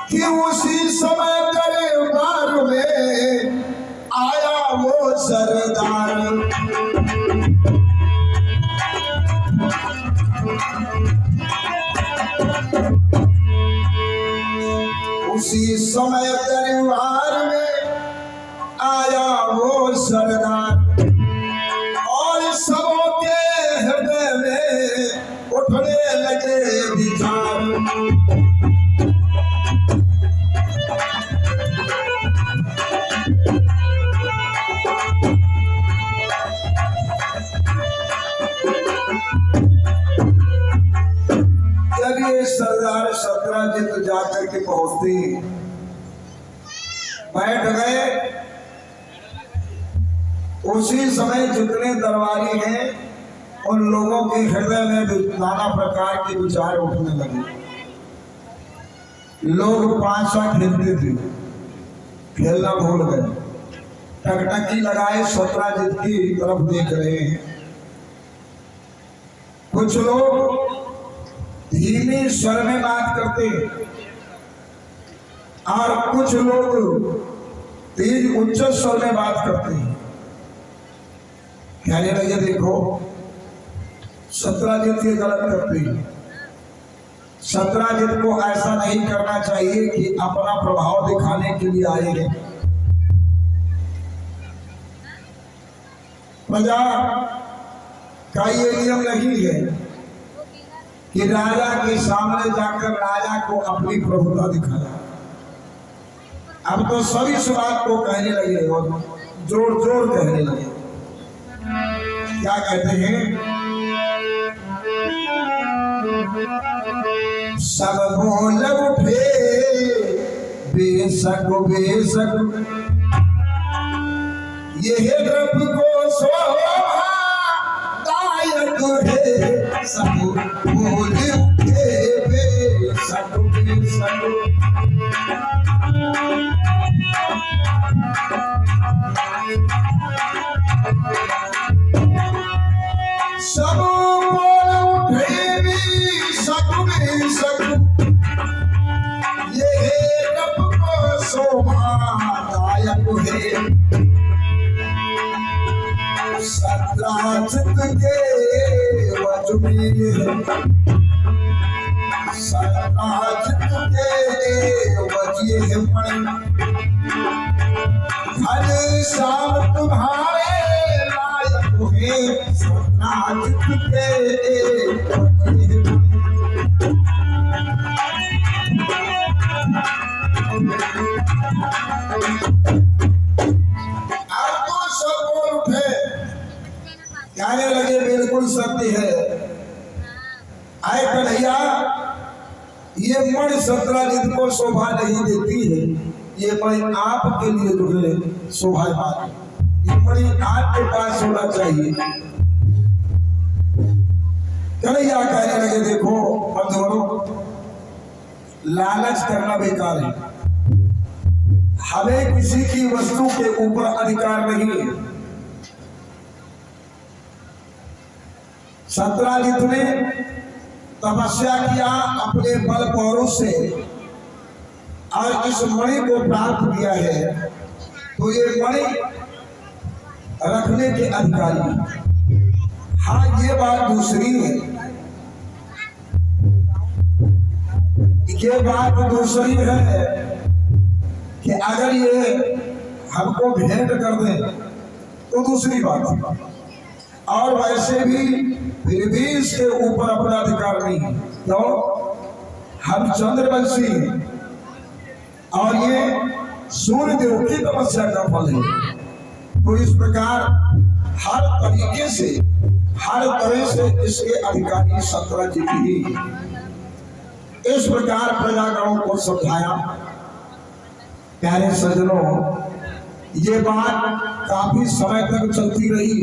कि उसी समय दरबार में आया वो सरदार। उसी समय दरबार में आया वो सरदार और सबों के हृदय में उठने लगे विचार। जब ये सरदार सत्राजित जाकर के पहुंचते बैठ गए, उसी समय जितने दरबारी हैं उन लोगों के हृदय में नाना प्रकार के विचार उठने लगे। लोग पांचा खेलते थे, खेलना भूल गए, टकटकी लगाए सत्राजित की तरफ देख रहे हैं। कुछ लोग धीमी स्वर में बात करते और कुछ लोग तेज उच्च स्वर में बात करते हैं। कहने लगे देखो सत्राजित ये गलत करते हैं। सत्राजित को ऐसा नहीं करना चाहिए कि अपना प्रभाव दिखाने के लिए आए हैं। प्रजा का ये नियम नहीं है कि राजा के सामने जाकर राजा को अपनी प्रभुता दिखाया। अब तो सभी इस बात को कहने लगे और जोर जोर कहने लगे। क्या कहते हैं? सब बोल उठे बेशक बेशक ये रब को शोभा दायक है। सब बोल उठे बेशक बेशक सब बोल उठे बेशक बेशक ये रब को शोभा दायक है। सत्राजित के वजूदी है, सत्राजित के वजी है मन। हर शाम तुम्हारे लायक है, सत्राजित के वजी है मन। कहने लगे बिल्कुल सत्य है। आए कन्हैया ये मणि सत्राजित को शोभा नहीं देती है, ये मणि आपके लिए जो है शोभा है। ये मणि आपके पास होना चाहिए। कन्हैया कहने लगे देखो बंधुओं, लालच करना बेकार है। हमें किसी की वस्तु के ऊपर अधिकार नहीं है। सत्राजित ने तपस्या किया अपने बल पौरुष से और इस मणि को प्राप्त किया है, तो ये मणि रखने के अधिकारी। हाँ ये बात दूसरी है, ये बात दूसरी है कि अगर ये हमको भेंट कर दे तो दूसरी बात है। और वैसे भी फिर भी इसके ऊपर अपना अधिकार नहीं है। तो हम चंद्रवंशी हैं और ये सूर्य देव की तपस्या का फल है। तो इस प्रकार हर तरीके से हर तरह से इसके अधिकारी सत्राजित ही। इस प्रकार प्रजागणों को समझाया। प्यारे सज्जनों, ये बात काफी समय तक चलती रही।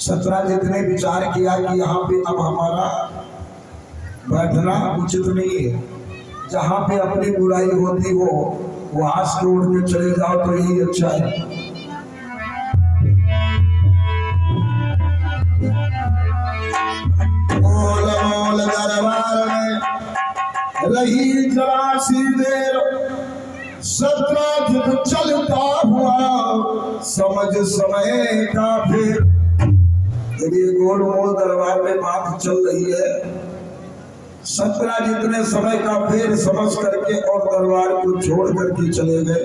सत्राजित ने विचार किया कि यहाँ पे अब हमारा बैठना उचित नहीं है। जहाँ पे अपनी बुराई होती हो वहां से उड़ के चले जाओ तो यही अच्छा है। रही जरा सी देर, शतरंज चलता हुआ समझ समय का फिर। यदि गोल मोल दरबार में बात चल रही है, सत्रह जितने समय का फिर समझ करके और दरबार को छोड़ करके चले गए।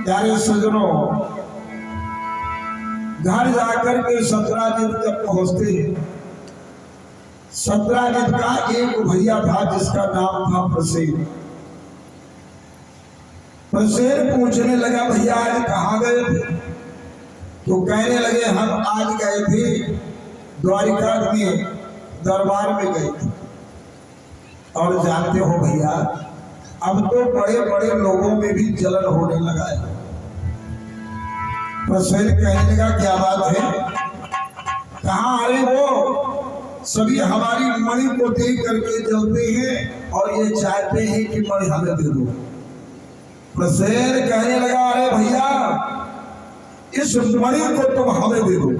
प्यारे सजनों, घर जाकर के सत्राजित जब पहुंचते हैं, सत्राजित का एक भैया था जिसका नाम था प्रसेन। प्रसेन पूछने लगा, भैया आज कहाँ गए थे? तो कहने लगे, हम आज गए थे द्वारिका में, दरबार में गए थे। और जानते हो भैया, अब तो बड़े बड़े लोगों में भी जलन होने लगा है। प्रसेन कहने लगा, क्या बात है, कहाँ आ रहे वो? सभी हमारी मणि को देख करके जलते हैं और ये चाहते हैं कि मणि हमें दे दो। प्रसेन कहने लगा, अरे भैया, इस मणि को तुम हमें दे दो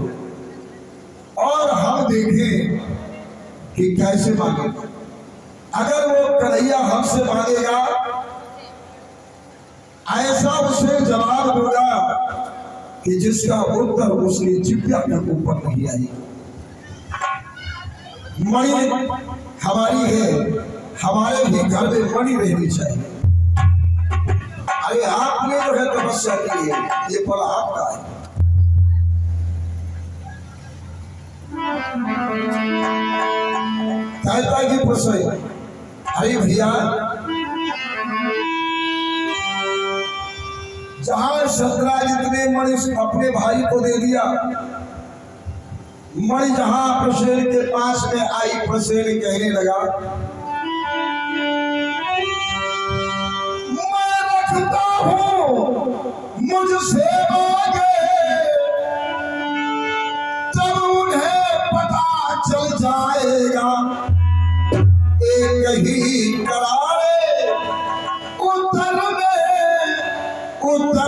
और हम देखें कि कैसे मांगे। अगर वो कन्हैया हमसे मांगेगा, ऐसा उसे जवाब दूंगा कि जिसका उत्तर उसकी जिब्या के ऊपर नहीं आई। मणि हमारी है, हमारे भी घर में मणि रहनी चाहिए। अरे आपने जो है तपस्या की है, ये फल आपका है। कहता है कि प्रसेन, अरे भैया, जहां सत्राजित ने मणि अपने भाई को दे दिया, मणि जहां प्रसेन के पास में आई, प्रसेन कहने लगा, मैं रखता हूं मुझसे मांगे, तब उन्हें पता चल जाएगा। एक ही करारे उत्तर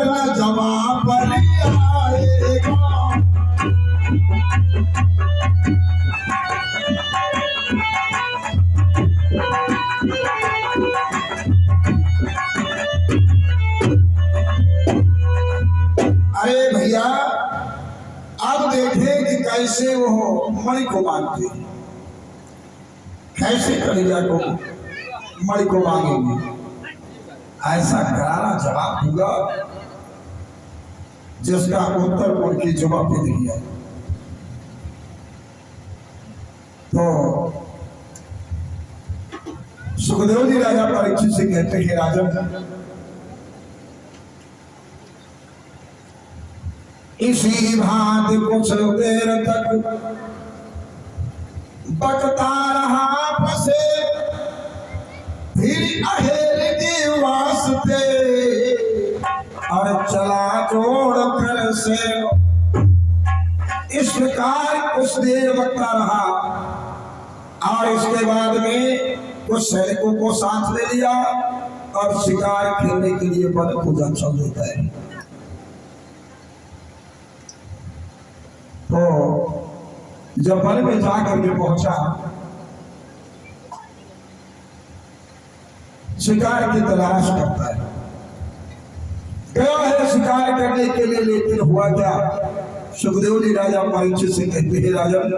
न जवाब आएगा। अरे भैया, अब देखें कि कैसे वो मणि को मांगते हैं, कैसे कन्हैया को मणि को मांगेंगे। ऐसा करारा जवाब दूंगा जिसका उत्तर उनकी जुबान पे नहीं है। तो सुखदेव जी राजा परीक्षित से कहते हैं, राजन, इसी भांति कुछ देर तक बकता रहा प्रसेन, फिर अहेर के वास्ते और चला जोड़ कर से। इस प्रकार कुछ देर बकता रहा और इसके बाद में कुछ सैनिकों को साथ ले लिया और शिकार खेलने के लिए वन को चल देता है। तो जब वन में जाकर के पहुंचा, शिकार की तलाश करता है, गया है शिकार करने के लिए, लेकिन हुआ क्या? सुखदेव जी राजा परीक्षित से कहते हैं, राजन,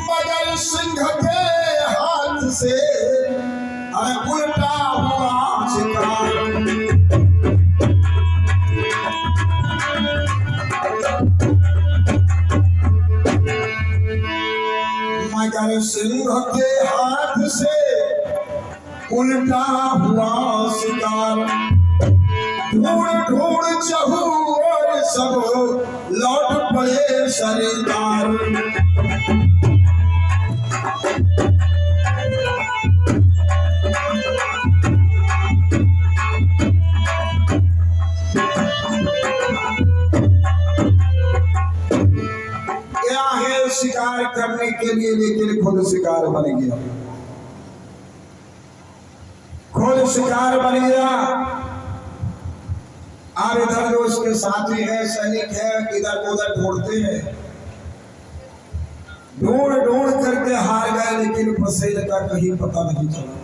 मगर सिंह के हाथ से उल्टा हुआ शिकार, मगर सिंह के हाथ से उल्टा हुआ शिकार। ढूंढ ढूंढ चहु और सब लौट पड़े सरदार। क्या है शिकार करने के लिए, लेकिन खुद शिकार बन गया, खुद शिकार बन गया। और इधर जो उसके साथी है, सैनिक है, इधर उधर ढूंढते हैं, ढूंढ ढूंढ करके हार गए, लेकिन फसेल का कहीं पता नहीं चला।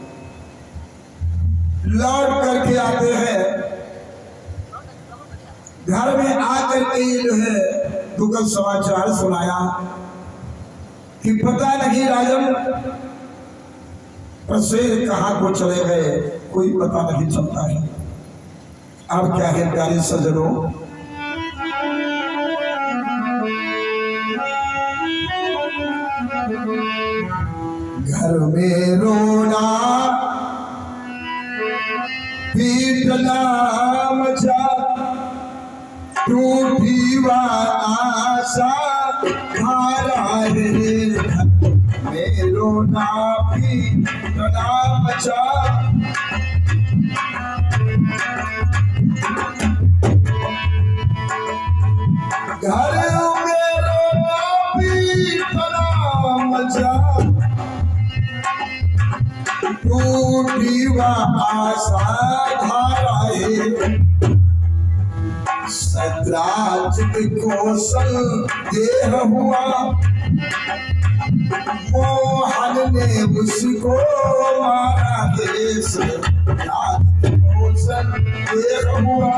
लौट करके आते हैं, घर में आकर के ये जो है दुखद समाचार सुनाया कि पता नहीं राजन फसेल कहाँ को चले गए, कोई पता नहीं चलता है। अब क्या है प्यारे सज्जनों, घर में रोना पीटना मचा, टूटी आशा धारा है, घर में रोना पीटना मचा। घर में रोना पीटना मचा, टूटी आशा धारा है, सत्राजित कौशल देह हुआ, मोहन ने उसको मारा, देश सत्राजित कौशल देह हुआ।